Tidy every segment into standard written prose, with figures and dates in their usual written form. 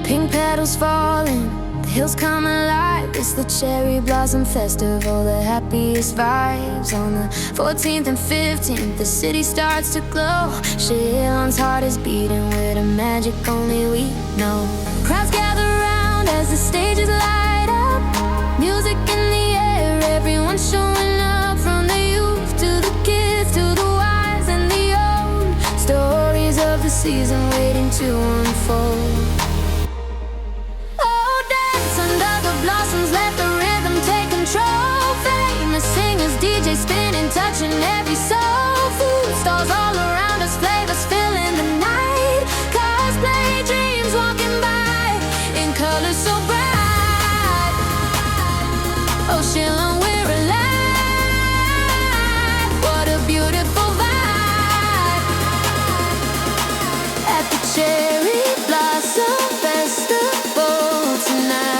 Pink petals falling, the hills come alive. It's the Cherry Blossom Festival, the happiest vibes. On the 14th and 15th, the city starts to glow. Shillong's heart is beating with a magic only we know. Crowds gather round as the stages light up. Music in the air, everyone's showing up. From the youth to the kids, to the wise and the old. Stories of the season waiting to unfold. Blossoms, let the rhythm take control. Famous singers, DJs spinning, touching every soul. Food stalls all around us, flavors filling the night. Cosplay dreams walking by in colors so bright. Oh, Shillong, we're alive. What a beautiful vibe at the Cherry Blossom Festival tonight.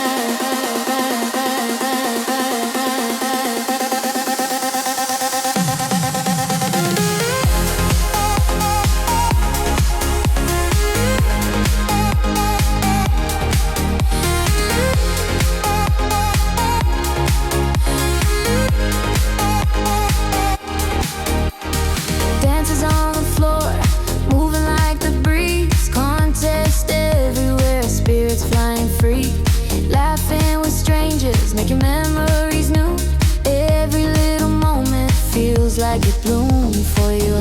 Laughing with strangers, making memories new. Every little moment feels like it bloomed for you.